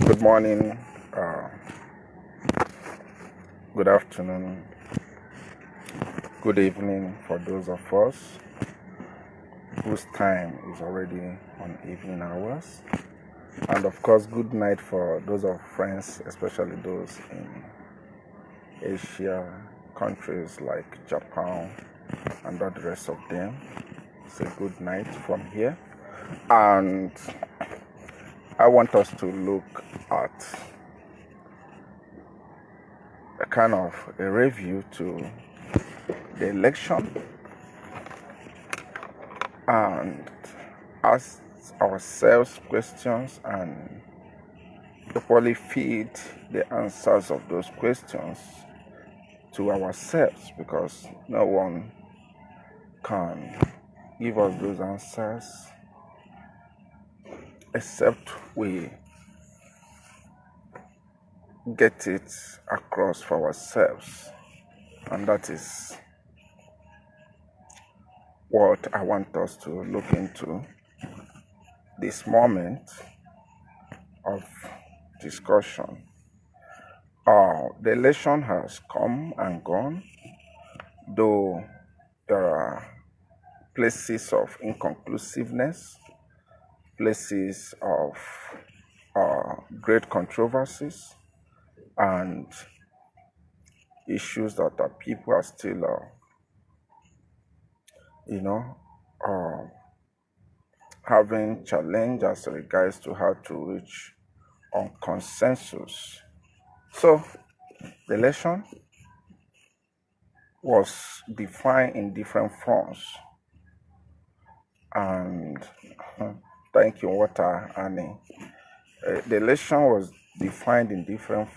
Good morning, uh, good afternoon, good evening for those of us whose time is already on evening hours. And of course, good night for those of friends, especially those in Asia, countries like Japan and all the rest of them. It's a good night from here. And I want us to look at a kind of a review to the election and ask ourselves questions and equally feed the answers of those questions to ourselves, because no one can give us those answers except we get it across for ourselves. And that is what I want us to look into this moment of discussion. The election has come and gone, though there are places of inconclusiveness, places of great controversies, and issues that people are still, having challenge as regards to how to reach on consensus. So the election was defined in different fronts, and thank you, Water Annie. The election was defined in different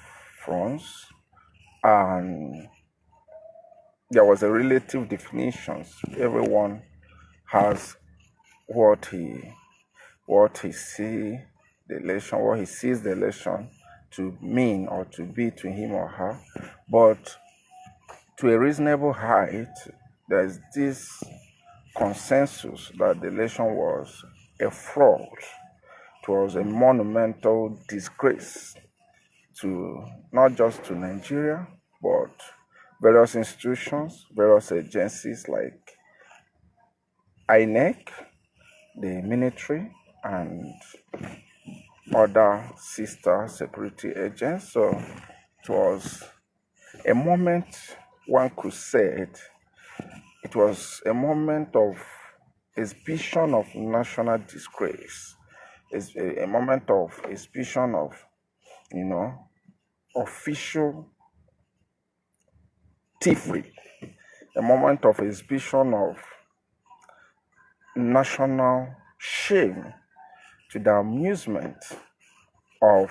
fronts, and there was a relative definitions. Everyone has what he sees the election to mean or to be to him or her. But to a reasonable height, there's this consensus that the election was a fraud. It was a monumental disgrace to not just to Nigeria, but various institutions, various agencies like INEC, the military, and other sister security agents. So it was a moment, one could say it was a moment of exhibition of national disgrace. It's a moment of exhibition of, official thievery, a moment of exhibition of national shame to the amusement of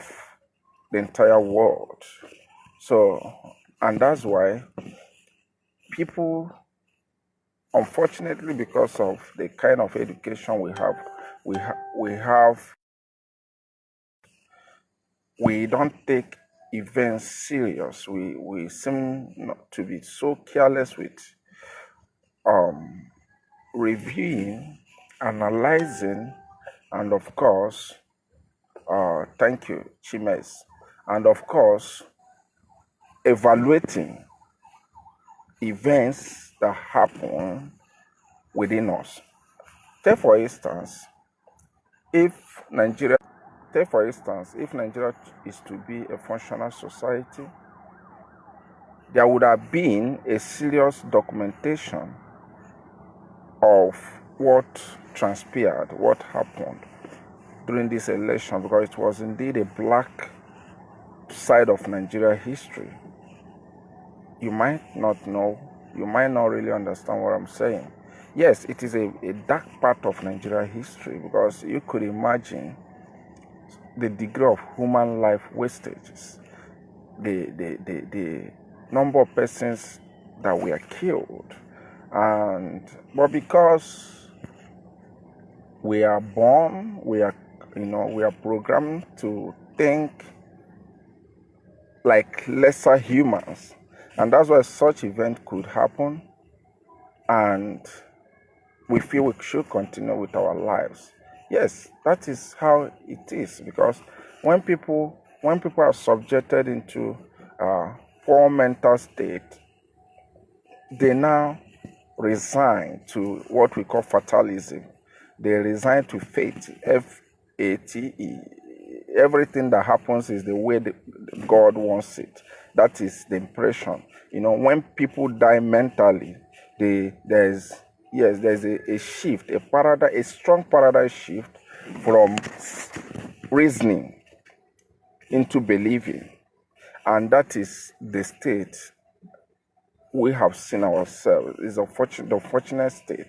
the entire world. So, and that's why people, unfortunately, because of the kind of education we don't take events serious. We seem not to be so careless with reviewing, analyzing, and of course, thank you, Chimes, and of course, evaluating events that happen within us. Take for instance, if Nigeria is to be a functional society, there would have been a serious documentation of what transpired, what happened during this election, because it was indeed a black side of Nigeria history. You might not know, you might not really understand what I'm saying. Yes, it is a dark part of Nigeria history, because you could imagine the degree of human life wastages, the number of persons that were killed, but because we are born, we are programmed to think like lesser humans, and that's why such event could happen, and we feel we should continue with our lives. Yes, that is how it is, because when people are subjected into poor mental state, they now resign to what we call fatalism. They resign to fate, Fate. Everything that happens is the way God wants it. That is the impression. When people die mentally, there's yes, there's a shift, a strong paradigm shift from reasoning into believing, and that is the state we have seen ourselves. Is the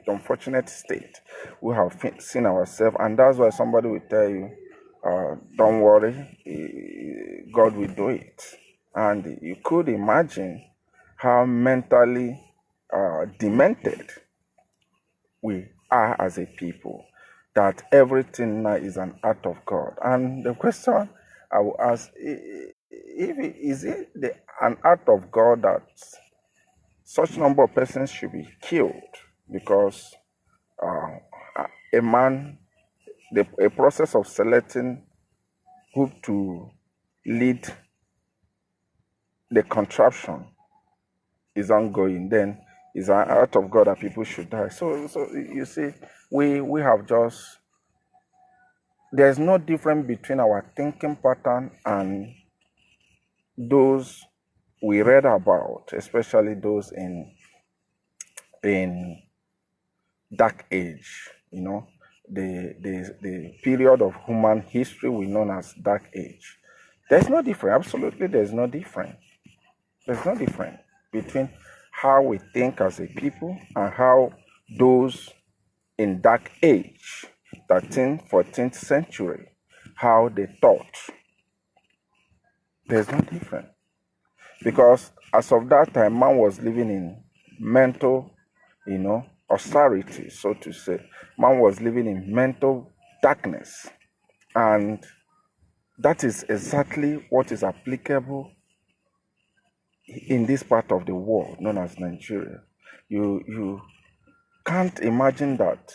unfortunate state we have seen ourselves, and that's why somebody will tell you, don't worry, God will do it. And you could imagine how mentally demented we are as a people, that everything now is an act of God. And the question I will ask, is it an act of God that such number of persons should be killed because a man, a process of selecting who to lead the contraption is ongoing, then it's an act of God that people should die. So you see, we have just, there's no difference between our thinking pattern and those we read about, especially those in dark age, the period of human history we know as dark age. There's no difference. Absolutely, there's no difference. There's no difference between how we think as a people and how those in dark age, 13th, 14th century, how they thought. There's no difference. Because as of that time, man was living in mental, austerity, so to say. Man was living in mental darkness. And that is exactly what is applicable in this part of the world known as Nigeria. You can't imagine that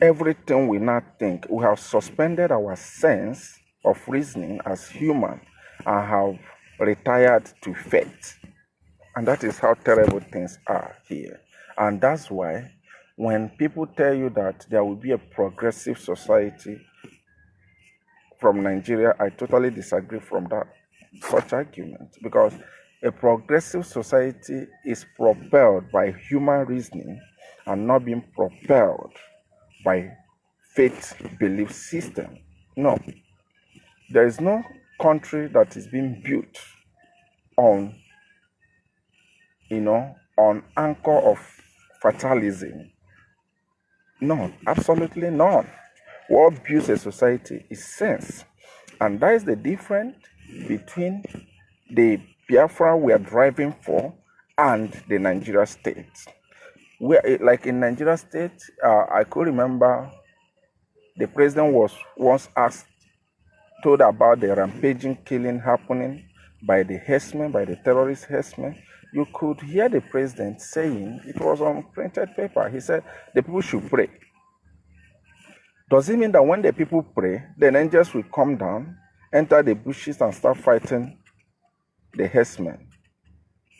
everything we now think, we have suspended our sense of reasoning as human and have retired to fate. And that is how terrible things are here. And that's why when people tell you that there will be a progressive society from Nigeria, I totally disagree from such argument, because a progressive society is propelled by human reasoning and not being propelled by faith belief system. No, there is no country that is being built on anchor of fatalism. No, absolutely none. What builds a society is sense. And that is the difference between the Biafra we are driving for and the Nigeria state. Like in Nigeria state, I could remember the president was once told about the rampaging killing happening by the herdsmen, by the terrorist herdsmen. You could hear the president saying, it was on printed paper, he said the people should pray. Does it mean that when the people pray, then angels will come down, enter the bushes and start fighting the herdsmen?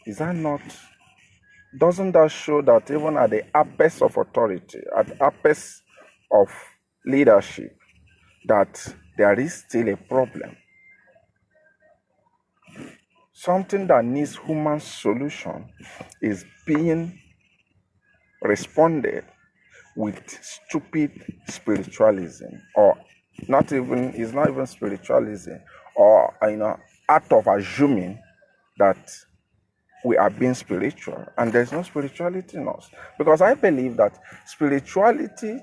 Is that not? Doesn't that show that even at the apex of authority, at the apex of leadership, that there is still a problem? Something that needs human solution is being responded with stupid spiritualism, or it's not even spiritualism, or act of assuming that we are being spiritual, and there's no spirituality in us. Because I believe that spirituality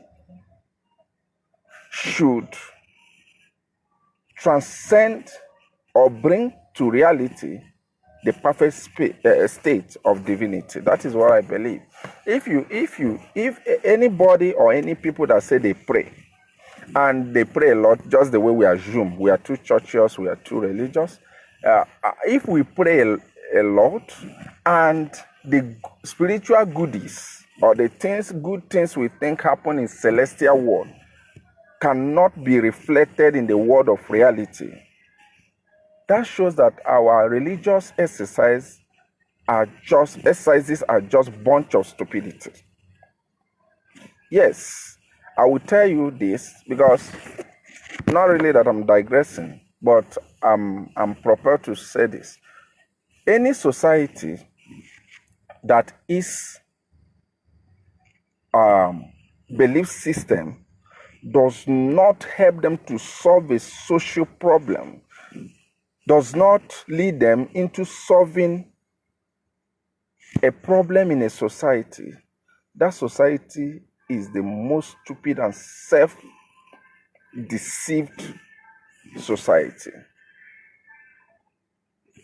should transcend or bring to reality the perfect state of divinity. That is what I believe. If anybody or any people that say they pray, and they pray a lot, just the way we assume we are too churchish, we are too religious. If we pray a lot, and the spiritual goodies or the good things we think happen in celestial world cannot be reflected in the world of reality, that shows that our religious exercises are just bunch of stupidity. Yes, I will tell you this because not really that I'm digressing, but I'm prepared to say this. Any society that is belief system does not help them to solve a social problem, does not lead them into solving a problem in a society, that society is the most stupid and self-deceived society.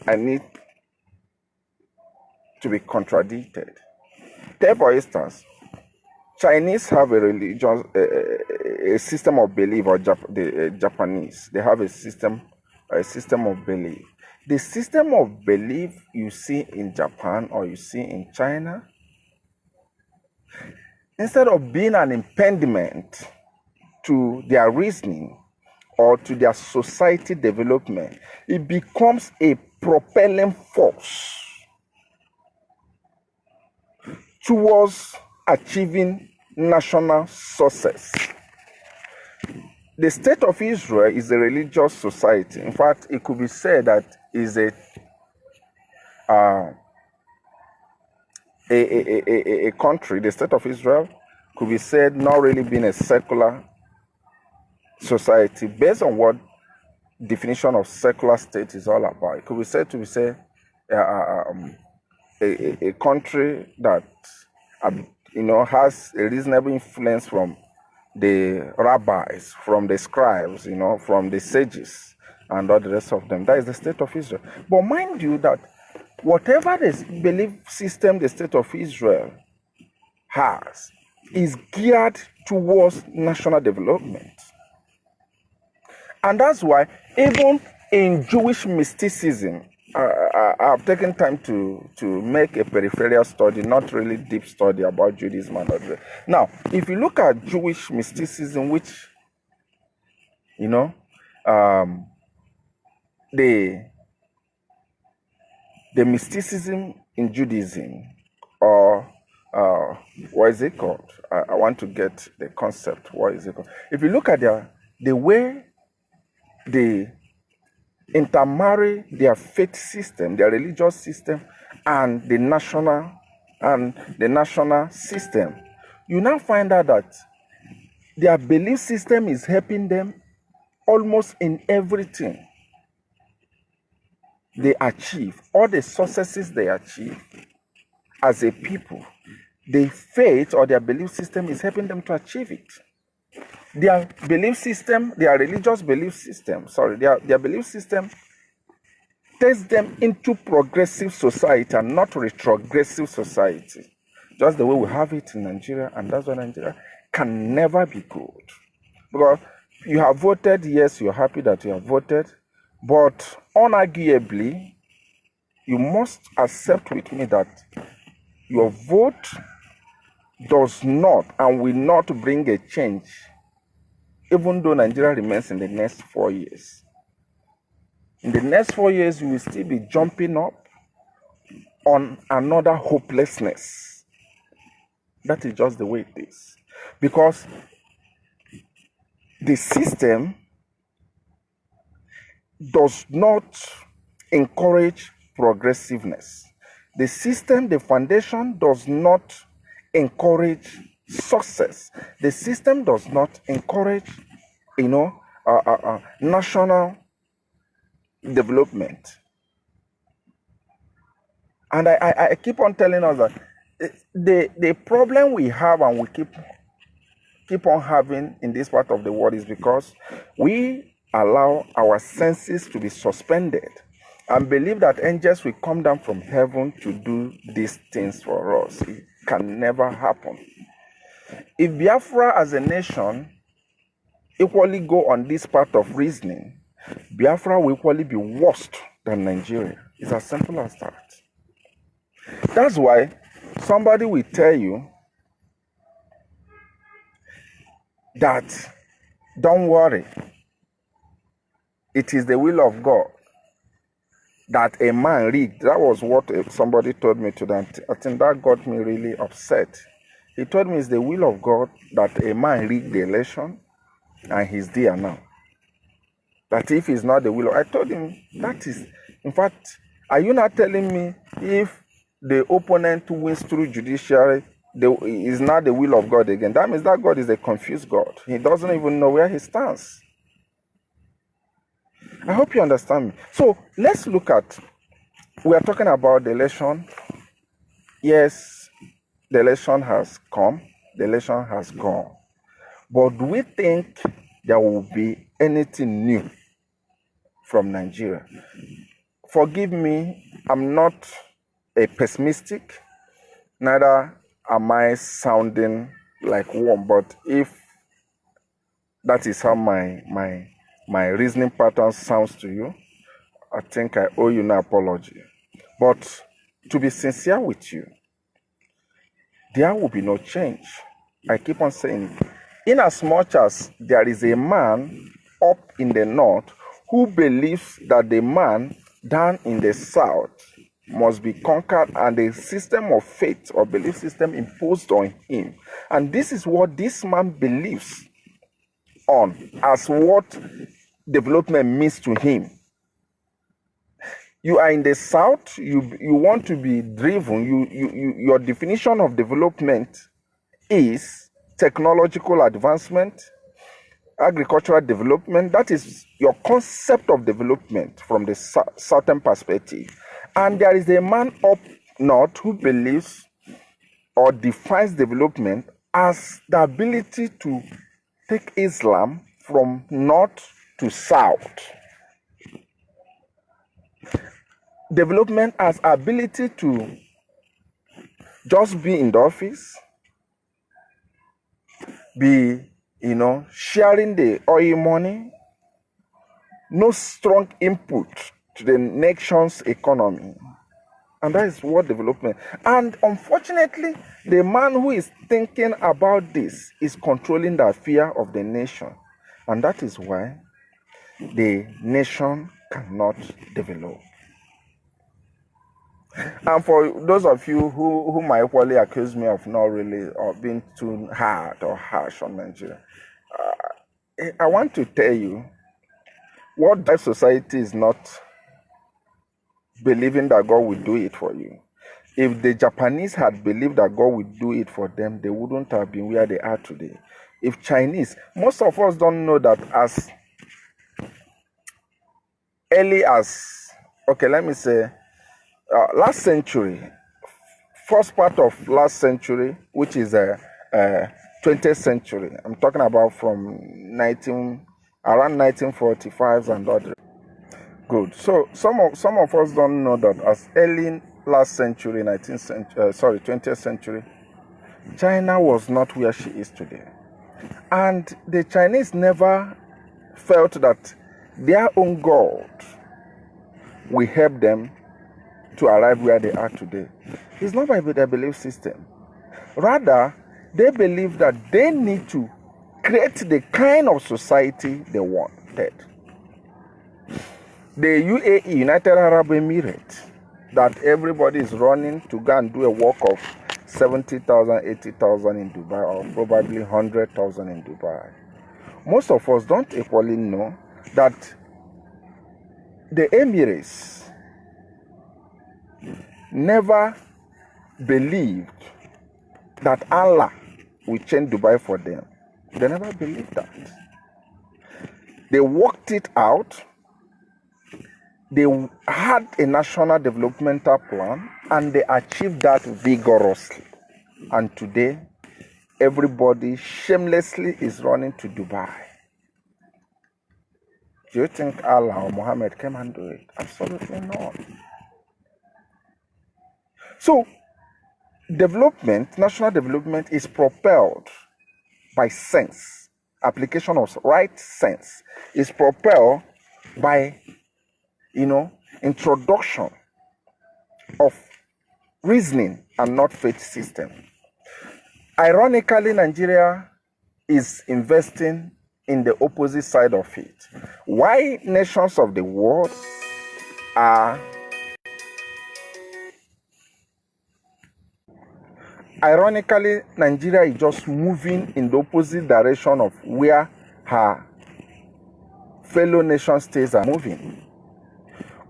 I need to be contradicted. Take for instance, Chinese have a religion, a system of belief, or the Japanese, they have a system of belief. The system of belief you see in Japan or you see in China, instead of being an impediment to their reasoning or to their society development, it becomes a propelling force towards achieving national success. The state of Israel is a religious society. In fact, it could be said that is a country. The state of Israel could be said not really being a secular society, based on what definition of secular state is all about. It could be said to be a country that has a reasonable influence from the rabbis, from the scribes, from the sages, and all the rest of them. That is the state of Israel. But mind you that whatever the belief system the state of Israel has is geared towards national development. And that's why even in Jewish mysticism, I've taken time to make a peripheral study, not really deep study about Judaism. Now, if you look at Jewish mysticism, which, the mysticism in Judaism, or what is it called? I want to get the concept. What is it called? If you look at the way they intermarry their faith system, their religious system, and the national system, you now find out that their belief system is helping them almost in everything they achieve, all the successes they achieve as a people. The faith or their belief system is helping them to achieve it. Their belief system, their religious belief system, their belief system takes them into progressive society and not retrogressive society. Just the way we have it in Nigeria, and that's why Nigeria can never be good. Because you have voted, yes, you're happy that you have voted, but unarguably, you must accept with me that your vote does not and will not bring a change, even though Nigeria remains in the next 4 years. In the next 4 years, you will still be jumping up on another hopelessness. That is just the way it is. Because the system does not encourage progressiveness. The system, the foundation, does not encourage success. The system does not encourage, national development. And I keep on telling us that the problem we have and we keep on having in this part of the world is because we allow our senses to be suspended and believe that angels will come down from heaven to do these things for us. It can never happen. If Biafra as a nation equally go on this part of reasoning, Biafra will equally be worse than Nigeria. It's as simple as that. That's why somebody will tell you that Don't worry. It is the will of God that a man rigged. That was what somebody told me today. I think that got me really upset. He told me it's the will of God that a man rigged the election and he's there now. That if it's not the will of, I told him that is, in fact, are you not telling me if the opponent wins through judiciary, is not the will of God again? That means that God is a confused God. He doesn't even know where he stands. I hope you understand me. So let's look at, we are talking about the election. Yes, the election has come, the election has gone. But do we think there will be anything new from Nigeria? Forgive me, I'm not a pessimistic, neither am I sounding like one, but if that is how my reasoning pattern sounds to you, I think I owe you no apology. But to be sincere with you, there will be no change. I keep on saying it. In as much as there is a man up in the north who believes that the man down in the south must be conquered and a system of faith or belief system imposed on him. And this is what this man believes on as what development means to him. You are in the south, you want to be driven, your definition of development is technological advancement, agricultural development. That is your concept of development from the southern perspective. And there is a man up north who believes or defines development as the ability to take Islam from north to south. Development as ability to just be in the office, be, sharing the oil money, no strong input to the nation's economy. And that is what development. And unfortunately, the man who is thinking about this is controlling the affair of the nation. And that is why the nation cannot develop. And for those of you who might equally accuse me of not really or being too hard or harsh on Nigeria, I want to tell you what drives society is not believing that God will do it for you. If the Japanese had believed that God would do it for them, they wouldn't have been where they are today. If Chinese, most of us don't know that as early as, okay, let me say, last century, first part of last century, which is 20th century. I'm talking about from around 1945s and other. Good. So some of us don't know that as early last century, 20th century, China was not where she is today. And the Chinese never felt that their own God will help them to arrive where they are today. It's not by their belief system. Rather, they believe that they need to create the kind of society they wanted. The UAE, United Arab Emirates, that everybody is running to go and do a work of 70,000, 80,000 in Dubai, or probably 100,000 in Dubai. Most of us don't equally know that the Emirates never believed that Allah will change Dubai for them. They never believed that. They worked it out. They had a national developmental plan and they achieved that vigorously. And today, everybody shamelessly is running to Dubai. Do you think Allah or Muhammad came and do it? Absolutely not. So, development, national development is propelled by sense. Application of right sense is propelled by, introduction of reasoning and not faith system. Ironically, Nigeria is investing in the opposite side of it. Why nations of the world are ironically, Nigeria is just moving in the opposite direction of where her fellow nation states are moving.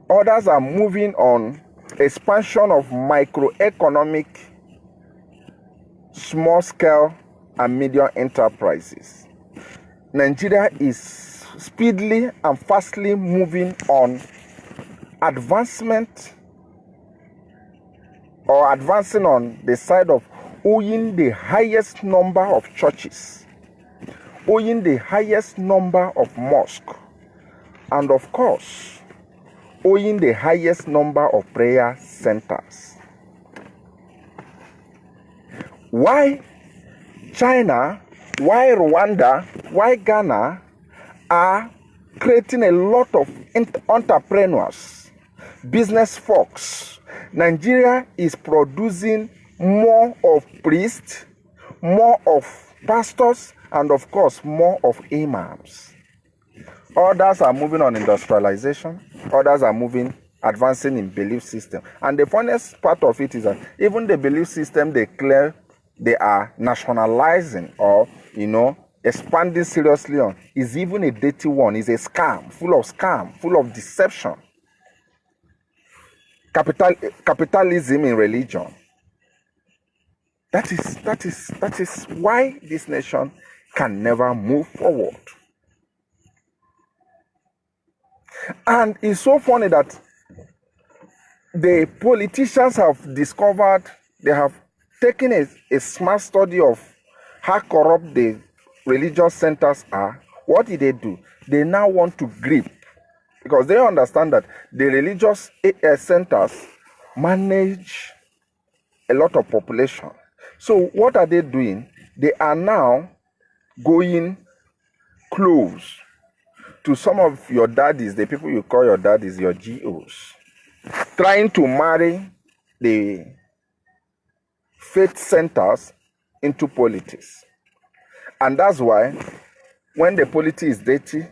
Others are moving on expansion of microeconomic, small scale and medium enterprises. Nigeria is speedily and fastly moving on advancement or advancing on the side of owning the highest number of churches, owning the highest number of mosques, and of course, owning the highest number of prayer centers. Why China, why Rwanda, why Ghana are creating a lot of entrepreneurs, business folks? Nigeria is producing more of priests, more of pastors, and of course, more of imams. Others are moving on industrialization. Others are advancing in belief system. And the funniest part of it is that even the belief system they claim they are nationalizing or, expanding seriously on is even a dirty one, is a scam, full of deception. Capitalism in religion. That is why this nation can never move forward. And it's so funny that the politicians have discovered, they have taken a smart study of how corrupt the religious centers are. What did they do? They now want to grip, because they understand that the religious centers manage a lot of population. So what are they doing? They are now going close to some of your daddies, the people you call your daddies, your GOs, trying to marry the faith centers into politics. And that's why when the politics is dirty,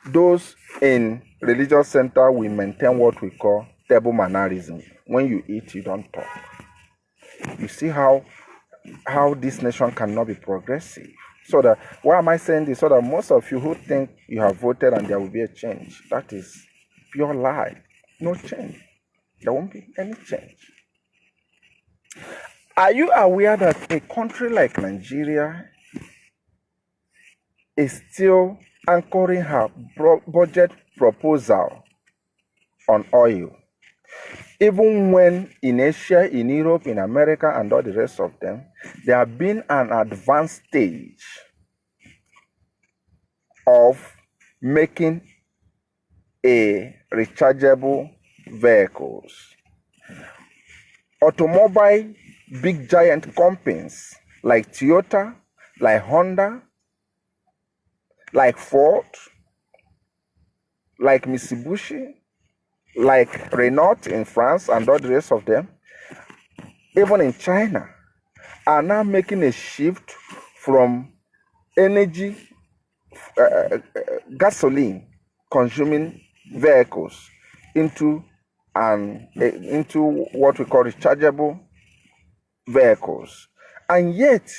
those in religious center will maintain what we call table mannerism. When you eat, you don't talk. You see how this nation cannot be progressive. So that, why am I saying this? So that most of you who think you have voted and there will be a change, that is pure lie. No change. There won't be any change. Are you aware that a country like Nigeria is still anchoring her budget proposal on oil? Even when in Asia, in Europe, in America, and all the rest of them, there have been an advanced stage of making a rechargeable vehicles. Automobile big giant companies like Toyota, like Honda, like Ford, like Mitsubishi, like Renault in France and all the rest of them, even in China, are now making a shift from energy, gasoline consuming vehicles into what we call rechargeable vehicles. And yet,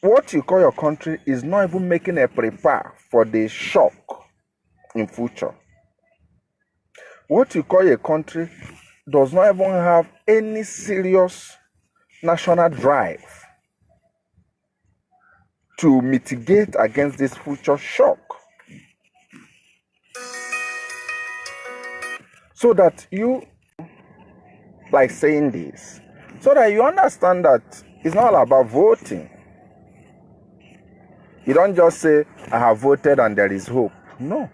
what you call your country is not even making a prepare for the shock in future. What you call a country does not even have any serious national drive to mitigate against this future shock. So that you, like saying this, so that you understand that it's not all about voting. You don't just say, I have voted and there is hope. No.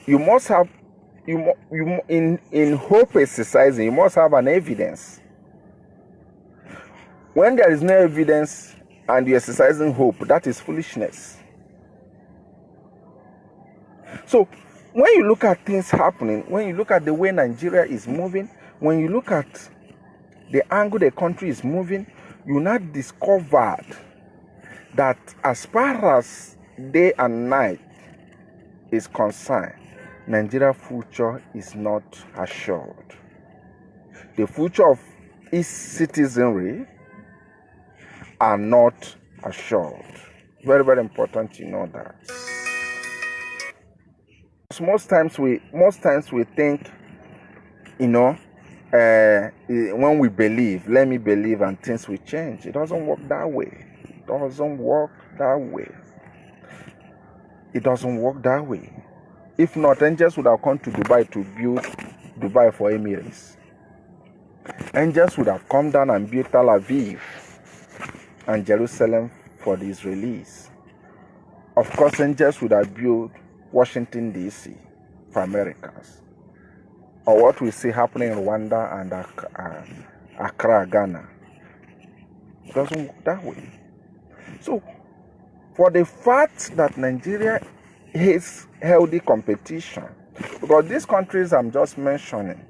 You must have, in hope exercising, you must have an evidence. When there is no evidence and you're exercising hope, that is foolishness. So, when you look at things happening, when you look at the way Nigeria is moving, when you look at the angle the country is moving, you now discovered that as far as day and night is concerned, Nigeria's future is not assured. The future of its citizenry are not assured. Very, very important to know that. Most times we think, when we believe, let me believe, and things will change. It doesn't work that way. It doesn't work that way. If not, angels would have come to Dubai to build Dubai for Emirates. Angels would have come down and built Tel Aviv and Jerusalem for the Israelis. Of course, angels would have built Washington, D.C. for Americans. Or what we see happening in Rwanda and Accra, Ghana. It doesn't work that way. So, for the fact that Nigeria hates healthy competition, because these countries I'm just mentioning,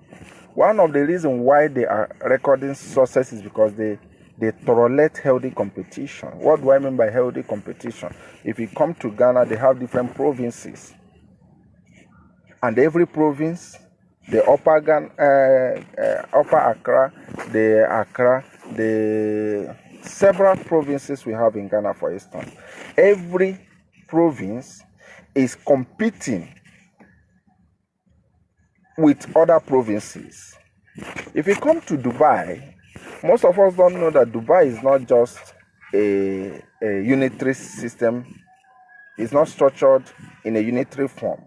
one of the reasons why they are recording success is because they tolerate healthy competition. What do I mean by healthy competition? If you come to Ghana, they have different provinces. And every province, the Upper Accra, the several provinces we have in Ghana, for instance, every province is competing with other provinces. If you come to Dubai, most of us don't know that Dubai is not just a unitary system. It's not structured in a unitary form.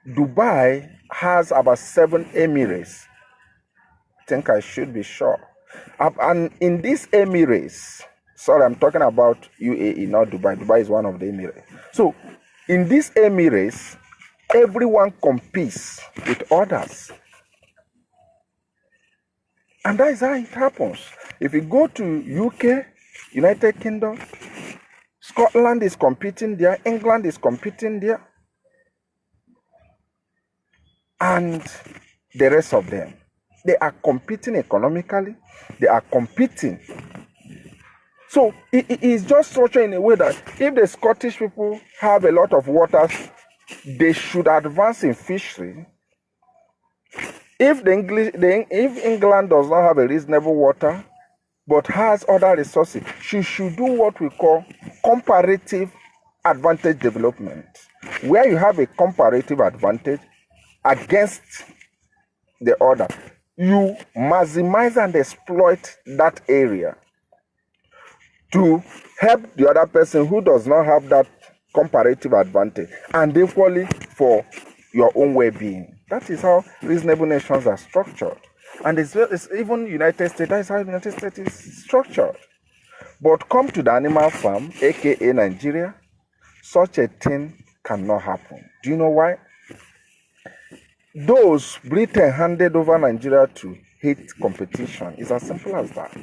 Dubai has about 7 emirates. I think I should be sure. And in these emirates, sorry, I'm talking about UAE, not Dubai. Dubai is one of the emirates. So, in these emirates, everyone competes with others. And that is how it happens. If you go to UK, United Kingdom, Scotland is competing there, England is competing there, and the rest of them. They are competing economically. They are competing. So it is just structured in a way that if the Scottish people have a lot of waters, they should advance in fishery. If if England does not have a reasonable water, but has other resources, she should do what we call comparative advantage development, where you have a comparative advantage against the other. You maximize and exploit that area to help the other person who does not have that comparative advantage, and equally for your own well-being. That is how reasonable nations are structured. And it's even United States, that is how United States is structured. But come to the animal farm, aka Nigeria, such a thing cannot happen. Do you know why? Those Britain handed over Nigeria to hate competition. It's as simple as that.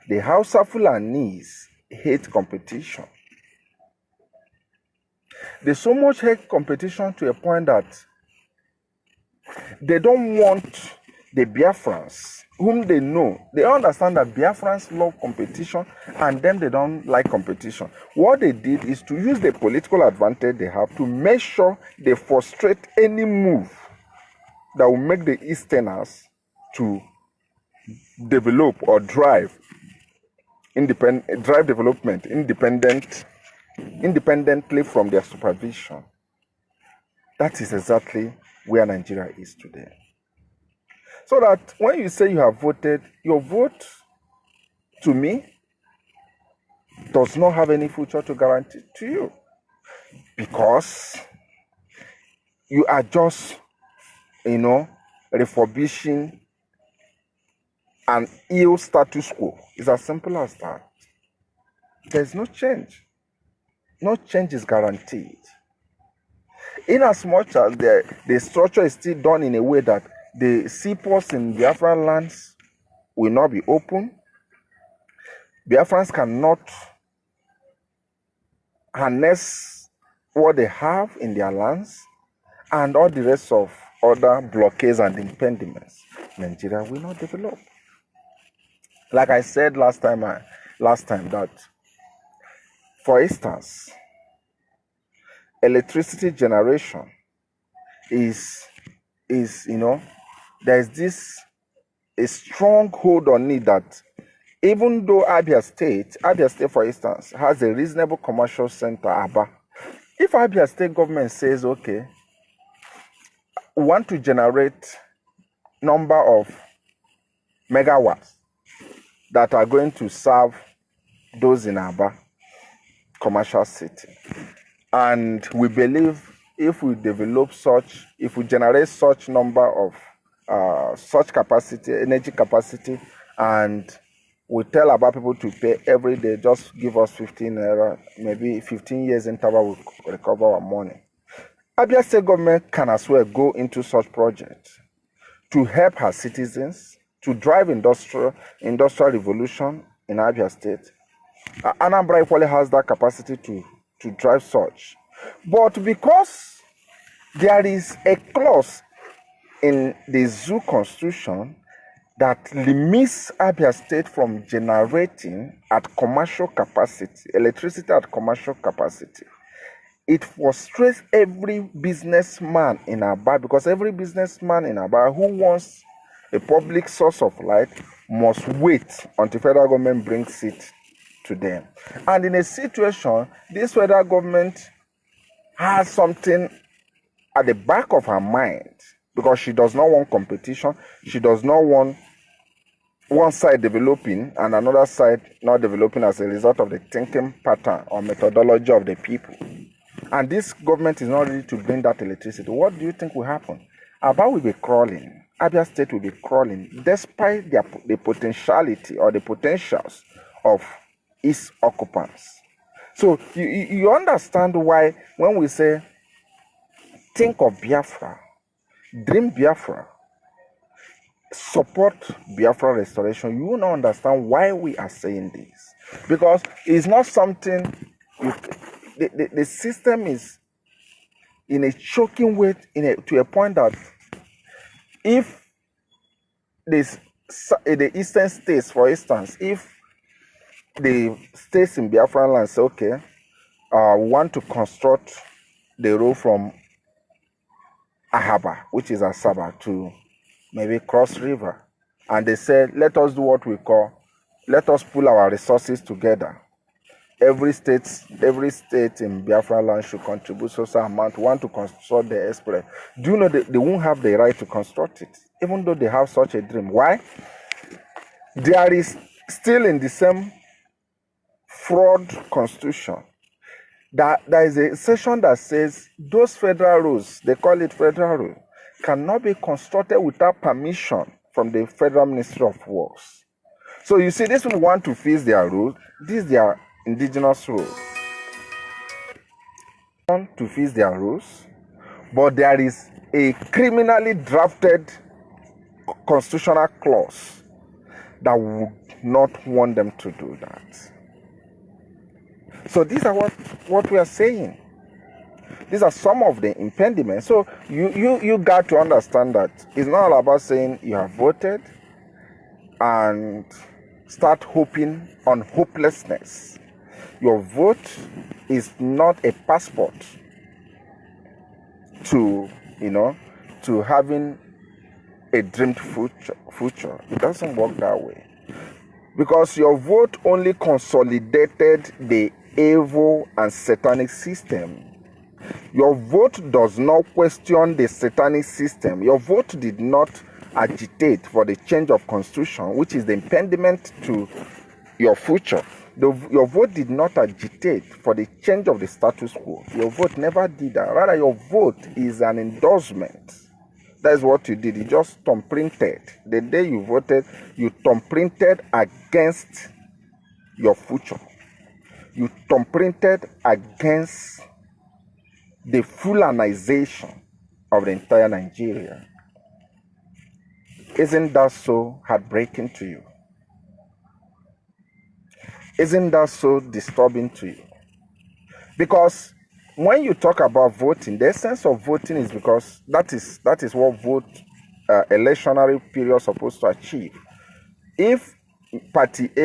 The Hausa Fulanis hate competition. They so much hate competition to a point that they don't want the Biafrans, whom they know. They understand that Biafrans love competition, and them they don't like competition. What they did is to use the political advantage they have to make sure they frustrate any move that will make the Easterners to develop or drive development independently from their supervision. That is exactly where Nigeria is today. So that when you say you have voted, your vote, to me, does not have any future to guarantee to you. Because you are just, refurbishing an ill status quo. It's as simple as that. There's no change. No change is guaranteed. In as much as the structure is still done in a way that the seaports in Biafran lands will not be open, Biafrans cannot harness what they have in their lands, and all the rest of other blockades and impediments, Nigeria will not develop. Like I said last time that For instance, electricity generation is there's this a strong hold on it that even though Abia State, for instance, has a reasonable commercial center, Aba, if Abia State government says, okay, we want to generate number of megawatts that are going to serve those in Aba commercial city, and we believe if we generate such number of such capacity, energy capacity, and we tell Aba people to pay every day, just give us 15 naira, maybe 15 years interval, we recover our money. Abia State government can as well go into such projects to help her citizens, to drive industrial revolution in Abia State. Anambra equally has that capacity to drive such. But because there is a clause in the Zoo Constitution that limits Abia State from generating at commercial capacity, electricity at commercial capacity, it frustrates every businessman in Aba, because every businessman in Aba who wants a public source of light must wait until federal government brings it to them. And in a situation, this federal government has something at the back of her mind, because she does not want competition. She does not want one side developing and another side not developing as a result of the thinking pattern or methodology of the people. And this government is not ready to bring that electricity. What do you think will happen? Aba will be crawling. Abia State will be crawling, despite the potentiality or the potentials of its occupants. So you understand why when we say think of Biafra, dream Biafra, support Biafra restoration, you will not understand why we are saying this. Because it's not something, the system is in a choking way to a point that if the eastern states, for instance, if the states in Biafra land say, okay, we want to construct the road from Ahaba, which is Asaba, to maybe Cross River, and they said, let us do what we call, let us pull our resources together. Every state in Biafra land should contribute social amount. Want to construct the express. Do you know they won't have the right to construct it, even though they have such a dream? Why? There is still in the same fraud constitution that there is a section that says those federal roads, they call it federal road, cannot be constructed without permission from the Federal Ministry of Works. So you see, this one want to fix their road. This is their indigenous road. Want to fix their roads, but there is a criminally drafted constitutional clause that would not want them to do that. So these are what we are saying. These are some of the impediments. So you got to understand that it's not all about saying you have voted and start hoping on hopelessness. Your vote is not a passport to having a dreamed future. It doesn't work that way. Because your vote only consolidated the evil and satanic system. Your vote does not question the satanic system. Your vote did not agitate for the change of constitution, which is the impediment to your future. Your vote did not agitate for the change of the status quo. Your vote never did that. Rather, your vote is an endorsement. That is what you did. You just thumbprinted. The day you voted, you thumbprinted against your future. You thumbprinted against the Fulanization of the entire Nigeria. Isn't that so heartbreaking to you? Isn't that so disturbing to you? Because when you talk about voting, the essence of voting is because that is what electionary period is supposed to achieve. If party A